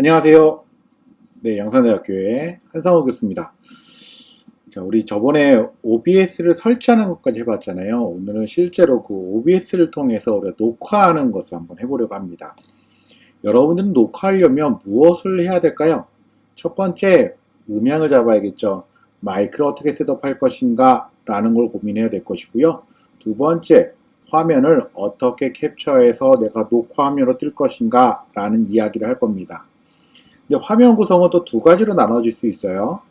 안녕하세요. 네, 양산대학교의 한상호 교수입니다. 자, 우리 저번에 OBS를 설치하는 것까지 해봤잖아요. 오늘은 실제로 그 OBS를 통해서 우리가 녹화하는 것을 한번 해보려고 합니다. 여러분들은 녹화하려면 무엇을 해야 될까요? 첫 번째, 음향을 잡아야겠죠. 마이크를 어떻게 셋업할 것인가 라는 걸 고민해야 될 것이고요. 두 번째, 화면을 어떻게 캡처해서 내가 녹화 화면으로 뜰 것인가 라는 이야기를 할 겁니다. 근데 화면 구성은 또 두 가지로 나눠질 수 있어요.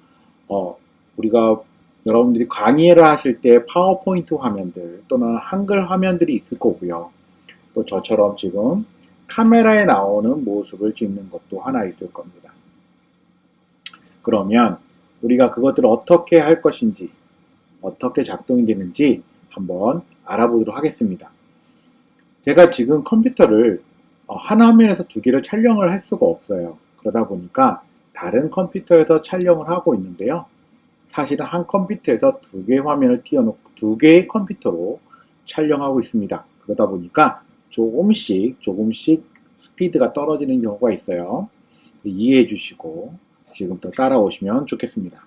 우리가 여러분들이 강의를 하실 때 파워포인트 화면들 또는 한글 화면들이 있을 거고요. 또 저처럼 지금 카메라에 나오는 모습을 찍는 것도 하나 있을 겁니다. 그러면 우리가 그것들을 어떻게 할 것인지, 어떻게 작동이 되는지 한번 알아보도록 하겠습니다. 제가 지금 컴퓨터를 한 화면에서 두 개를 촬영을 할 수가 없어요. 그러다 보니까 다른 컴퓨터에서 촬영을 하고 있는데요. 사실은 한 컴퓨터에서 두 개의 화면을 띄워놓고 두 개의 컴퓨터로 촬영하고 있습니다. 그러다 보니까 조금씩 스피드가 떨어지는 경우가 있어요. 이해해 주시고 지금부터 따라오시면 좋겠습니다.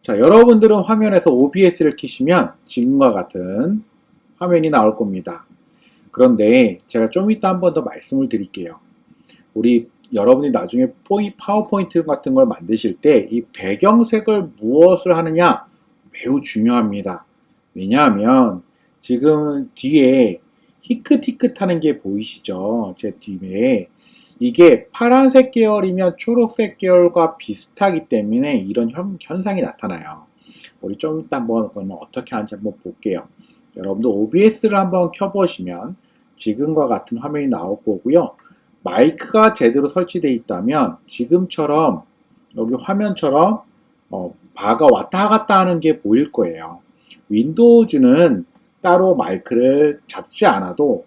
자, 여러분들은 화면에서 OBS를 켜시면 지금과 같은 화면이 나올 겁니다. 그런데 제가 좀 이따 한 번 더 말씀을 드릴게요. 여러분이 나중에 파워포인트 같은 걸 만드실 때 이 배경색을 무엇을 하느냐 매우 중요합니다. 왜냐하면 지금 뒤에 희끗희끗 하는 게 보이시죠? 제 뒤에 이게 파란색 계열이면 초록색 계열과 비슷하기 때문에 이런 현상이 나타나요. 우리 좀 이따 한번 그러면 어떻게 하는지 한번 볼게요. 여러분들 OBS를 한번 켜보시면 지금과 같은 화면이 나올 거고요. 마이크가 제대로 설치되어 있다면 지금처럼 여기 화면처럼 바가 왔다 갔다 하는 게 보일 거예요. 윈도우즈는 따로 마이크를 잡지 않아도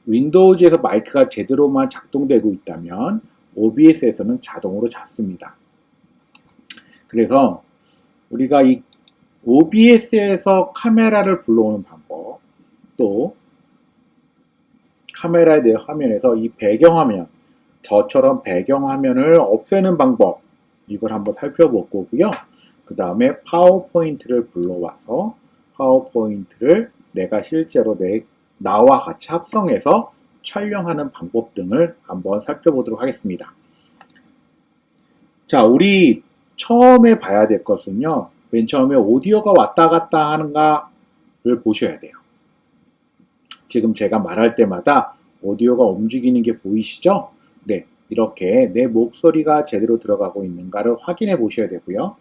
윈도우즈에서 마이크가 제대로만 작동되고 있다면 OBS에서는 자동으로 잡습니다. 그래서 우리가 이 OBS에서 카메라를 불러오는 방법, 또 카메라에 대한 화면에서 이 배경화면, 저처럼 배경화면을 없애는 방법, 이걸 한번 살펴볼 거고요. 그 다음에 파워포인트를 불러와서 파워포인트를 내가 실제로 나와 같이 합성해서 촬영하는 방법 등을 한번 살펴보도록 하겠습니다. 자, 우리 처음에 봐야 될 것은요. 맨 처음에 오디오가 왔다 갔다 하는가를 보셔야 돼요. 지금 제가 말할 때마다 오디오가 움직이는 게 보이시죠? 네, 이렇게 내 목소리가 제대로 들어가고 있는가를 확인해 보셔야 되고요.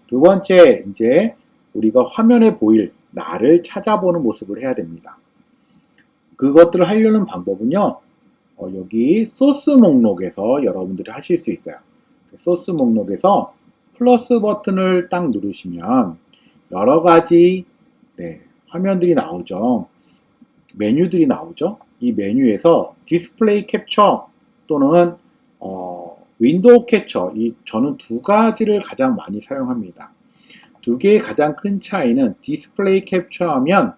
두 번째, 이제 우리가 화면에 보일 나를 찾아보는 모습을 해야 됩니다. 그것들을 하려는 방법은요. 여기 소스 목록에서 여러분들이 하실 수 있어요. 소스 목록에서 플러스 버튼을 딱 누르시면 여러 가지 화면들이 나오죠. 메뉴들이 나오죠. 이 메뉴에서 디스플레이 캡처 또는 윈도우 캡처, 저는 두 가지를 가장 많이 사용합니다. 두 개의 가장 큰 차이는 디스플레이 캡처하면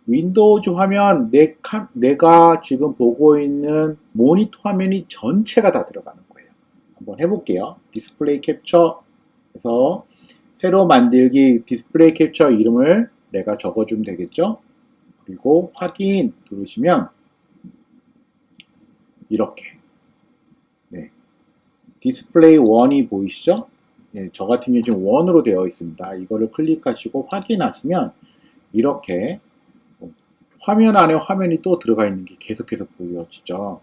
윈도우즈 화면 내가 지금 보고 있는 모니터 화면이 전체가 다 들어가는 거예요. 한번 해볼게요. 디스플레이 캡처에서 새로 만들기 디스플레이 캡처 이름을 내가 적어주면 되겠죠. 그리고 확인 누르시면 이렇게 디스플레이 1이 보이시죠? 저 같은 경우 지금 1으로 되어 있습니다. 이거를 클릭하시고 확인하시면 이렇게 화면 안에 화면이 또 들어가 있는 게 계속해서 보여지죠.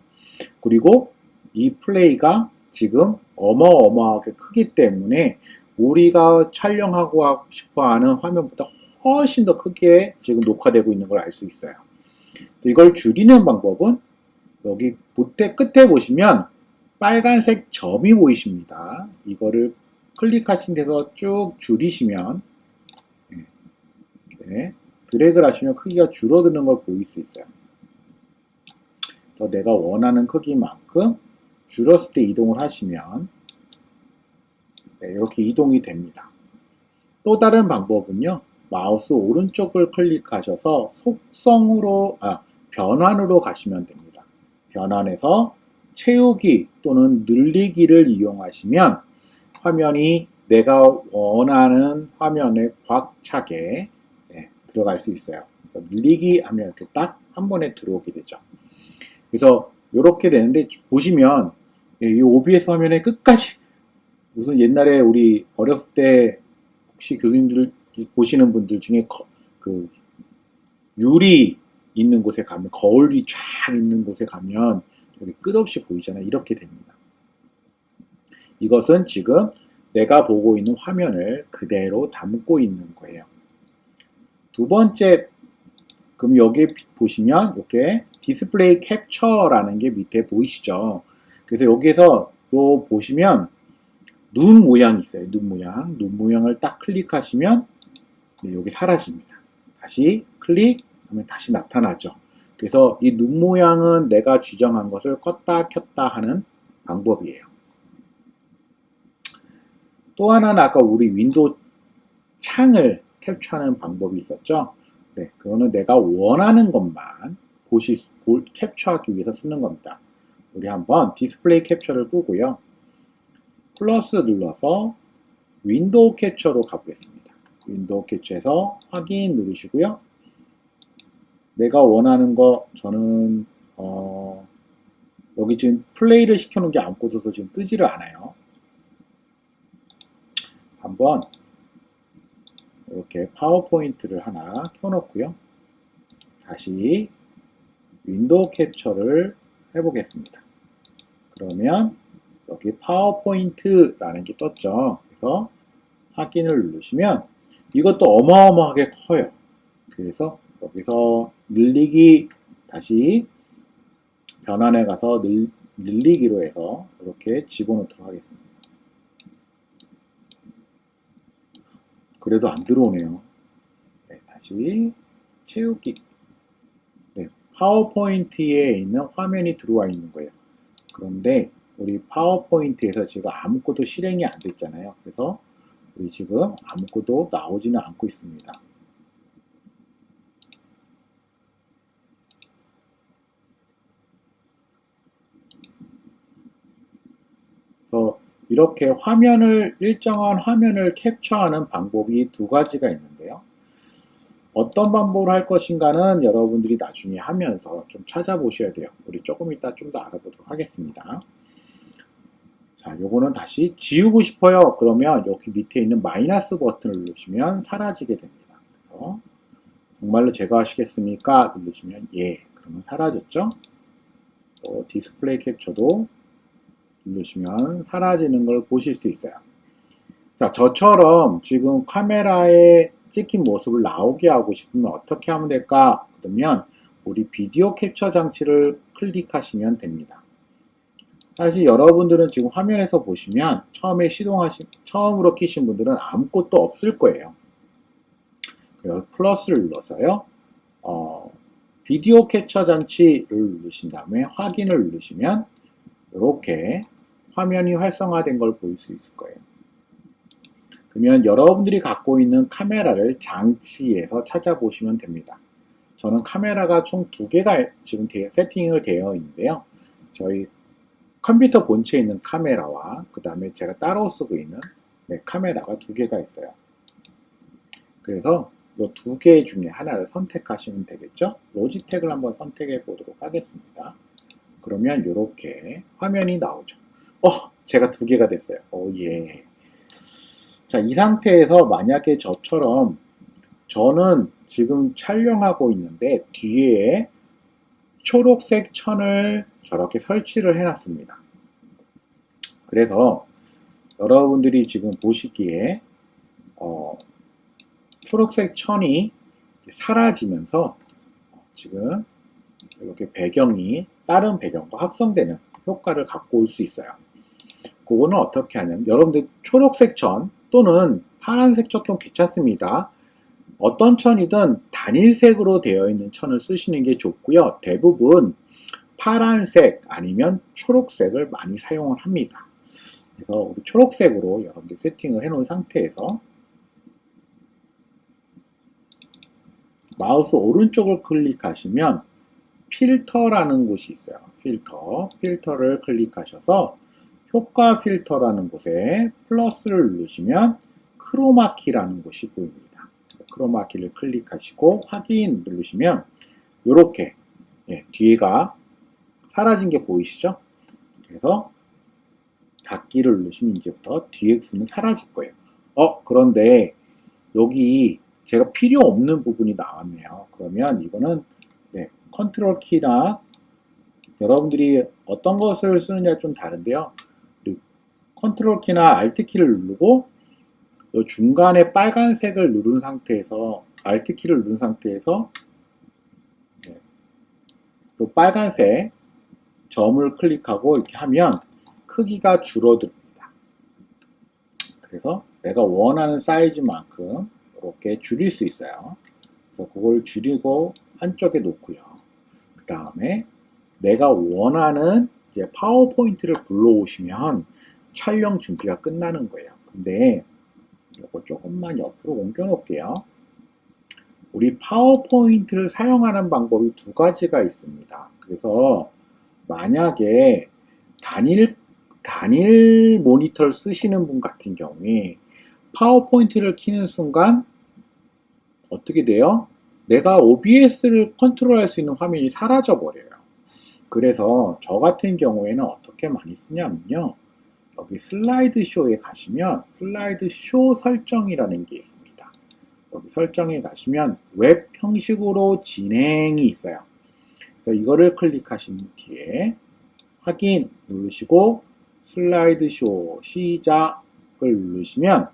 그리고 이 플레이가 지금 어마어마하게 크기 때문에 우리가 촬영하고 싶어하는 화면보다 훨씬 더 크게 지금 녹화되고 있는 걸 알 수 있어요. 이걸 줄이는 방법은 여기 끝에 보시면 빨간색 점이 보이십니다. 이거를 클릭하신 데서 쭉 줄이시면 이렇게 드래그를 하시면 크기가 줄어드는 걸 보일 수 있어요. 그래서 내가 원하는 크기만큼 줄였을 때 이동을 하시면 이렇게 이동이 됩니다. 또 다른 방법은요. 마우스 오른쪽을 클릭하셔서 변환으로 가시면 됩니다. 변환해서 채우기 또는 늘리기를 이용하시면 화면이 내가 원하는 화면에 꽉 차게 들어갈 수 있어요. 그래서 늘리기 하면 이렇게 딱 한 번에 들어오게 되죠. 그래서 이렇게 되는데 보시면 이 OBS 화면에 끝까지 무슨 옛날에 우리 어렸을 때 혹시 교수님들 보시는 분들 중에 그 유리 있는 곳에 가면 거울이 쫙 있는 곳에 가면 여기 끝없이 보이잖아요. 이렇게 됩니다. 이것은 지금 내가 보고 있는 화면을 그대로 담고 있는 거예요. 두 번째, 그럼 여기 보시면 이렇게 디스플레이 캡처라는 게 밑에 보이시죠? 그래서 여기에서 요 보시면 눈 모양이 있어요. 눈 모양을 딱 클릭하시면 여기 사라집니다. 다시 클릭하면 다시 나타나죠. 그래서 이 눈 모양은 내가 지정한 것을 껐다 켰다 하는 방법이에요. 또 하나는 아까 우리 윈도우 창을 캡처하는 방법이 있었죠. 네, 그거는 내가 원하는 것만 캡처하기 위해서 쓰는 겁니다. 우리 한번 디스플레이 캡처를 끄고요. 플러스 눌러서 윈도우 캡처로 가보겠습니다. 윈도우 캡처에서 확인 누르시고요. 내가 원하는 거 저는 여기 지금 플레이를 시켜놓은 게 아무것도 지금 뜨지를 않아요. 한번 이렇게 파워포인트를 하나 켜놓고요. 다시 윈도우 캡처를 해보겠습니다. 그러면 여기 파워포인트라는 게 떴죠. 그래서 확인을 누르시면 이것도 어마어마하게 커요. 그래서 여기서 늘리기 다시 변환에 가서 늘리기로 해서 이렇게 집어넣도록 하겠습니다. 그래도 안 들어오네요. 네, 다시 채우기. 네, 파워포인트에 있는 화면이 들어와 있는 거예요. 그런데 우리 파워포인트에서 지금 아무것도 실행이 안 됐잖아요. 그래서 우리 지금 아무것도 나오지는 않고 있습니다. 그래서 이렇게 일정한 화면을 캡처하는 방법이 두 가지가 있는데요. 어떤 방법을 할 것인가는 여러분들이 나중에 하면서 좀 찾아보셔야 돼요. 우리 조금 이따 좀 더 알아보도록 하겠습니다. 자, 요거는 다시 지우고 싶어요. 그러면 여기 밑에 있는 마이너스 버튼을 누르시면 사라지게 됩니다. 그래서 정말로 제거하시겠습니까? 누르시면 예. 그러면 사라졌죠? 또 디스플레이 캡처도 누르시면 사라지는 걸 보실 수 있어요. 자, 저처럼 지금 카메라에 찍힌 모습을 나오게 하고 싶으면 어떻게 하면 될까? 그러면 우리 비디오 캡처 장치를 클릭하시면 됩니다. 사실 여러분들은 지금 화면에서 보시면 처음으로 키신 분들은 아무것도 없을 거예요. 그래서 플러스를 눌러서요. 비디오 캡처 장치를 누르신 다음에 확인을 누르시면 이렇게 화면이 활성화된 걸 볼 수 있을 거예요. 그러면 여러분들이 갖고 있는 카메라를 장치에서 찾아보시면 됩니다. 저는 카메라가 총 2개가 지금 세팅을 되어 있는데요. 저희 컴퓨터 본체에 있는 카메라와 그 다음에 제가 따로 쓰고 있는 카메라가 2개가 있어요. 그래서 이 2개 중에 하나를 선택하시면 되겠죠. 로지텍을 한번 선택해 보도록 하겠습니다. 그러면 이렇게 화면이 나오죠. 제가 2개가 됐어요. 예. 자, 이 상태에서 만약에 저처럼 저는 지금 촬영하고 있는데 뒤에 초록색 천을 저렇게 설치를 해놨습니다. 그래서 여러분들이 지금 보시기에 초록색 천이 사라지면서 지금 이렇게 배경이 다른 배경과 합성되는 효과를 갖고 올 수 있어요. 그거는 어떻게 하냐면 여러분들 초록색 천 또는 파란색 천도 괜찮습니다. 어떤 천이든 단일색으로 되어 있는 천을 쓰시는 게 좋고요. 대부분 파란색 아니면 초록색을 많이 사용을 합니다. 그래서 우리 초록색으로 여러분들 세팅을 해 놓은 상태에서 마우스 오른쪽을 클릭하시면 필터라는 곳이 있어요. 필터를 클릭하셔서 효과 필터라는 곳에 플러스를 누르시면 크로마키라는 곳이 보입니다. 크로마키를 클릭하시고 확인 누르시면 이렇게 뒤에가 사라진 게 보이시죠? 그래서 닫기를 누르시면 이제부터 DX는 사라질 거예요. 그런데 여기 제가 필요 없는 부분이 나왔네요. 그러면 이거는 컨트롤 키나 여러분들이 어떤 것을 쓰느냐 좀 다른데요. 컨트롤 키나 알트 키를 누르고 이 중간에 빨간색을 누른 상태에서 알트 키를 누른 상태에서 이 빨간색 점을 클릭하고 이렇게 하면 크기가 줄어듭니다. 그래서 내가 원하는 사이즈만큼 이렇게 줄일 수 있어요. 그래서 그걸 줄이고 한쪽에 놓고요. 그 다음에 내가 원하는 이제 파워포인트를 불러오시면 촬영 준비가 끝나는 거예요. 근데 이거 조금만 옆으로 옮겨 놓을게요. 우리 파워포인트를 사용하는 방법이 두 가지가 있습니다. 그래서 만약에 단일 모니터를 쓰시는 분 같은 경우에 파워포인트를 키는 순간 어떻게 돼요? 내가 OBS를 컨트롤할 수 있는 화면이 사라져 버려요. 그래서 저 같은 경우에는 어떻게 많이 쓰냐면요. 여기 슬라이드 쇼에 가시면 슬라이드 쇼 설정이라는 게 있습니다. 여기 설정에 가시면 웹 형식으로 진행이 있어요. 그래서 이거를 클릭하신 뒤에 확인 누르시고 슬라이드 쇼 시작을 누르시면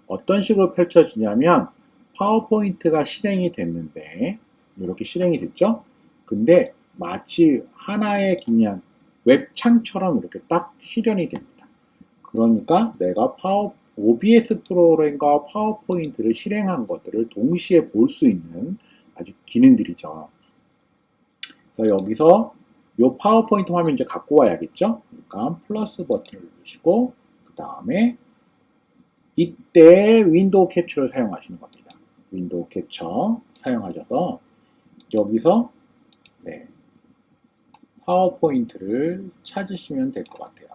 어떤 식으로 펼쳐지냐면 파워포인트가 실행이 됐는데 이렇게 실행이 됐죠? 근데 마치 하나의 그냥 웹창처럼 이렇게 딱 실현이 됩니다. 그러니까 내가 OBS 프로그램과 파워포인트를 실행한 것들을 동시에 볼 수 있는 아주 기능들이죠. 그래서 여기서 이 파워포인트 화면 이제 갖고 와야겠죠? 그러니까 플러스 버튼을 누르시고 그 다음에 이때 윈도우 캡처를 사용하시는 겁니다. 윈도우 캡처 사용하셔서 여기서 파워포인트를 찾으시면 될 것 같아요.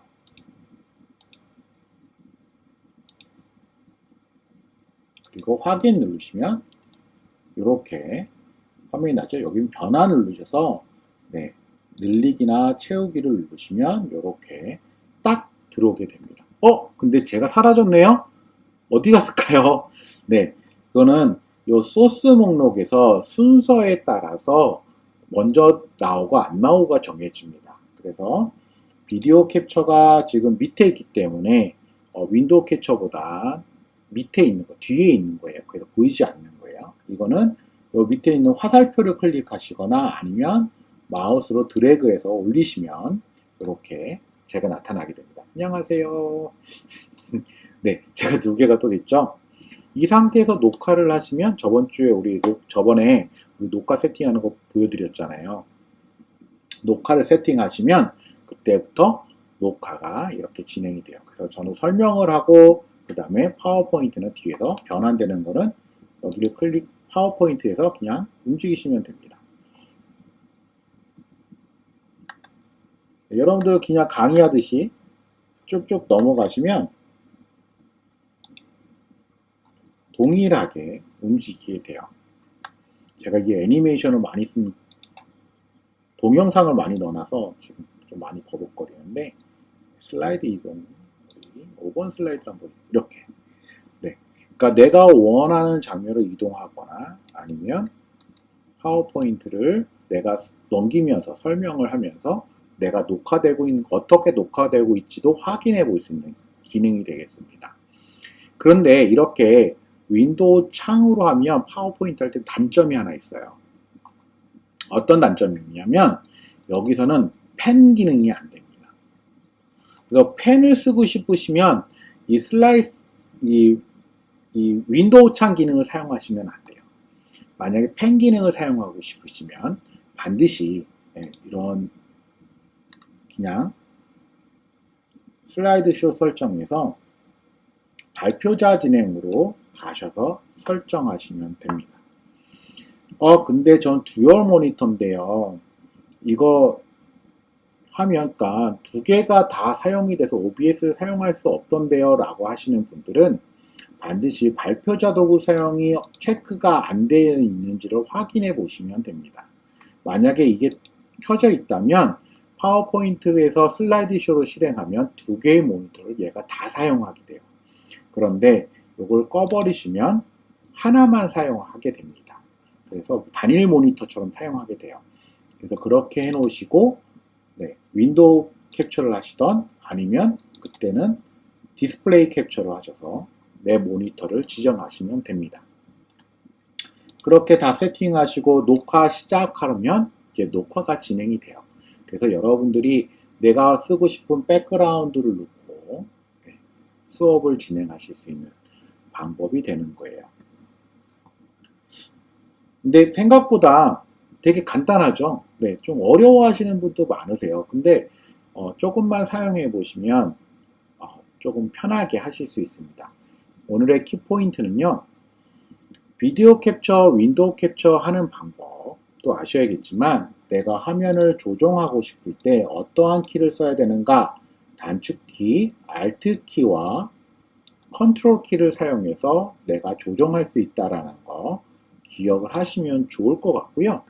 그리고 확인 누르시면 이렇게 화면이 나죠. 여기는 변환을 누르셔서 늘리기나 채우기를 누르시면 이렇게 딱 들어오게 됩니다. 근데 제가 사라졌네요? 어디 갔을까요? 이거는 이 소스 목록에서 순서에 따라서 먼저 나오고 안 나오고가 정해집니다. 그래서 비디오 캡처가 지금 밑에 있기 때문에 윈도우 캡처보다 밑에 있는 거, 뒤에 있는 거예요. 그래서 보이지 않는 거예요. 이거는 이 밑에 있는 화살표를 클릭하시거나 아니면 마우스로 드래그해서 올리시면 이렇게 제가 나타나게 됩니다. 안녕하세요. 제가 두 개가 또 됐죠? 이 상태에서 녹화를 하시면 저번에 우리 녹화 세팅하는 거 보여드렸잖아요. 녹화를 세팅하시면 그때부터 녹화가 이렇게 진행이 돼요. 그래서 저는 설명을 하고 그 다음에 파워포인트는 뒤에서 변환되는 거는 여기를 파워포인트에서 그냥 움직이시면 됩니다. 여러분들 그냥 강의하듯이 쭉쭉 넘어가시면 동일하게 움직이게 돼요. 제가 이 애니메이션을 많이 동영상을 많이 넣어놔서 지금 좀 많이 버벅거리는데 슬라이드 이동 5번 슬라이드 한번 이렇게 그러니까 내가 원하는 장면으로 이동하거나 아니면 파워포인트를 내가 넘기면서 설명을 하면서 내가 녹화되고 있는 어떻게 녹화되고 있지도 확인해 볼 수 있는 기능이 되겠습니다. 그런데 이렇게 윈도우 창으로 하면 파워포인트 할 때 단점이 하나 있어요. 어떤 단점이 있냐면 여기서는 펜 기능이 안 됩니다. 그래서 펜을 쓰고 싶으시면 이 윈도우 창 기능을 사용하시면 안 돼요. 만약에 펜 기능을 사용하고 싶으시면 반드시 이런 그냥 슬라이드 쇼 설정에서 발표자 진행으로 가셔서 설정하시면 됩니다. 근데 전 듀얼 모니터인데요. 이거 하면, 그러니까 두 개가 다 사용이 돼서 OBS를 사용할 수 없던데요 라고 하시는 분들은 반드시 발표자 도구 사용이 체크가 안 되어 있는지를 확인해 보시면 됩니다. 만약에 이게 켜져 있다면 파워포인트에서 슬라이드쇼로 실행하면 두 개의 모니터를 얘가 다 사용하게 돼요. 그런데 이걸 꺼버리시면 하나만 사용하게 됩니다. 그래서 단일 모니터처럼 사용하게 돼요. 그래서 그렇게 해 놓으시고 윈도우 캡처를 하시던 아니면 그때는 디스플레이 캡처를 하셔서 내 모니터를 지정하시면 됩니다. 그렇게 다 세팅하시고 녹화 시작하면 이제 녹화가 진행이 돼요. 그래서 여러분들이 내가 쓰고 싶은 백그라운드를 넣고 수업을 진행하실 수 있는 방법이 되는 거예요. 근데 생각보다 되게 간단하죠. 네, 좀 어려워하시는 분도 많으세요. 근데 조금만 사용해 보시면 조금 편하게 하실 수 있습니다. 오늘의 키포인트는요. 비디오 캡처, 윈도우 캡처 하는 방법도 아셔야겠지만 내가 화면을 조정하고 싶을 때 어떠한 키를 써야 되는가, 단축키, Alt 키와 컨트롤 키를 사용해서 내가 조정할 수 있다라는 거 기억을 하시면 좋을 것 같고요.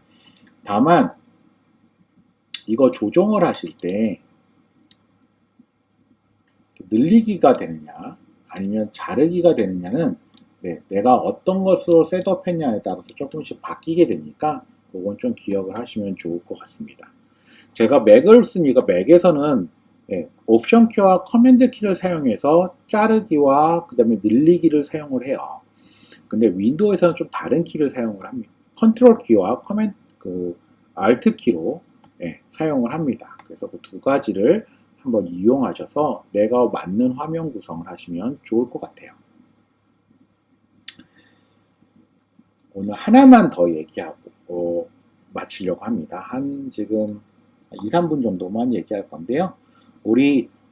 다만 이거 조정을 하실 때 늘리기가 되느냐 아니면 자르기가 되느냐는 내가 어떤 것으로 셋업했냐에 따라서 조금씩 바뀌게 되니까 그건 좀 기억을 하시면 좋을 것 같습니다. 제가 맥을 쓰니까 맥에서는 옵션 키와 커맨드 키를 사용해서 자르기와 그 다음에 늘리기를 사용을 해요. 근데 윈도우에서는 좀 다른 키를 사용을 합니다. 컨트롤 키와 Alt 키로 사용을 합니다. 그래서 그 두 가지를 한번 이용하셔서 내가 맞는 화면 구성을 하시면 좋을 것 같아요. 오늘 하나만 더 얘기하고 마치려고 합니다. 한 지금 2, 3분 정도만 얘기할 건데요.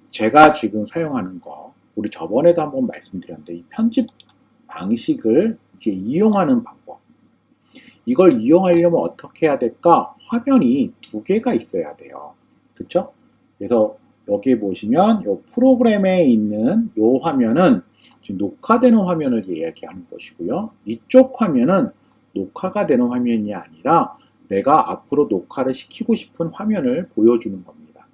제가 지금 사용하는 거, 우리 저번에도 한번 말씀드렸는데 이 편집 방식을 이제 이용하는 방법. 이걸 이용하려면 어떻게 해야 될까? 화면이 두 개가 있어야 돼요. 그쵸? 그래서 여기 보시면 이 프로그램에 있는 이 화면은 지금 녹화되는 화면을 이야기하는 것이고요. 이쪽 화면은 녹화가 되는 화면이 아니라 내가 앞으로 녹화를 시키고 싶은 화면을 보여주는 겁니다.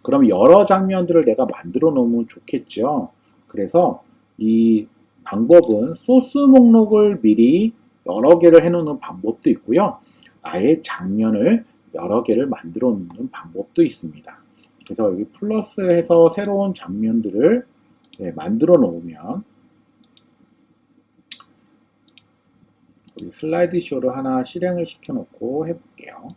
그럼 여러 장면들을 내가 만들어 놓으면 좋겠죠. 그래서 이 방법은 소스 목록을 미리 여러 개를 해놓는 방법도 있고요. 아예 장면을 여러 개를 만들어 놓는 방법도 있습니다. 그래서 여기 플러스 해서 새로운 장면들을 만들어 놓으면 우리 슬라이드 쇼를 하나 실행을 시켜 놓고 해볼게요.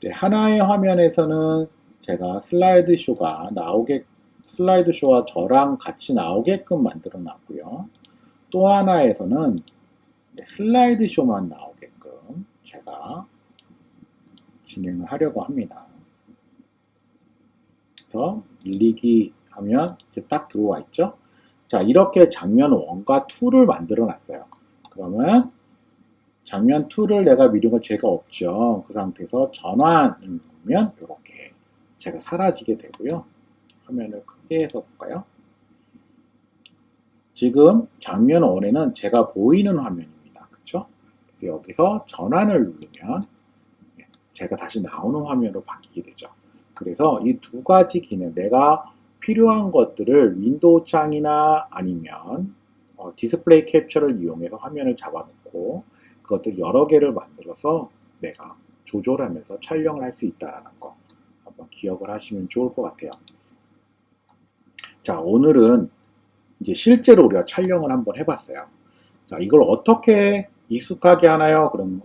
하나의 화면에서는 제가 슬라이드 쇼와 저랑 같이 나오게끔 만들어 놨고요. 또 하나에서는 슬라이드 쇼만 나오게끔 제가 진행을 하려고 합니다. 그래서 늘리기 하면 이렇게 딱 들어와 있죠. 자, 이렇게 장면 1과 2를 만들어 놨어요. 그러면 장면 2를 내가 미룬 건 죄가 없죠. 그 상태에서 전환을 누르면 이렇게 제가 사라지게 되고요. 화면을 크게 해서 볼까요? 지금 장면 1에는 제가 보이는 화면입니다. 그쵸? 그래서 여기서 전환을 누르면 제가 다시 나오는 화면으로 바뀌게 되죠. 그래서 이 두 가지 기능, 내가 필요한 것들을 윈도우 창이나 아니면 디스플레이 캡처를 이용해서 화면을 잡아놓고 그것들 여러 개를 만들어서 내가 조절하면서 촬영을 할 수 있다는 거 한번 기억을 하시면 좋을 것 같아요. 자, 오늘은 이제 실제로 우리가 촬영을 한번 해봤어요. 자, 이걸 어떻게 익숙하게 하나요? 그러면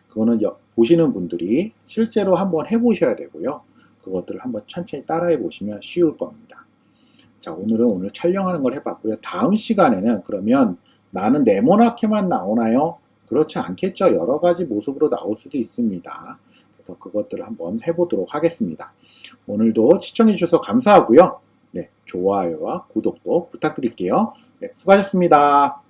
그거는 보시는 분들이 실제로 한번 해보셔야 되고요. 그것들을 한번 천천히 따라해 보시면 쉬울 겁니다. 자, 오늘 촬영하는 걸 해봤고요. 다음 시간에는 그러면 나는 네모나게만 나오나요? 그렇지 않겠죠. 여러 가지 모습으로 나올 수도 있습니다. 그래서 그것들을 한번 해보도록 하겠습니다. 오늘도 시청해 주셔서 감사하고요. 좋아요와 구독도 부탁드릴게요. 수고하셨습니다.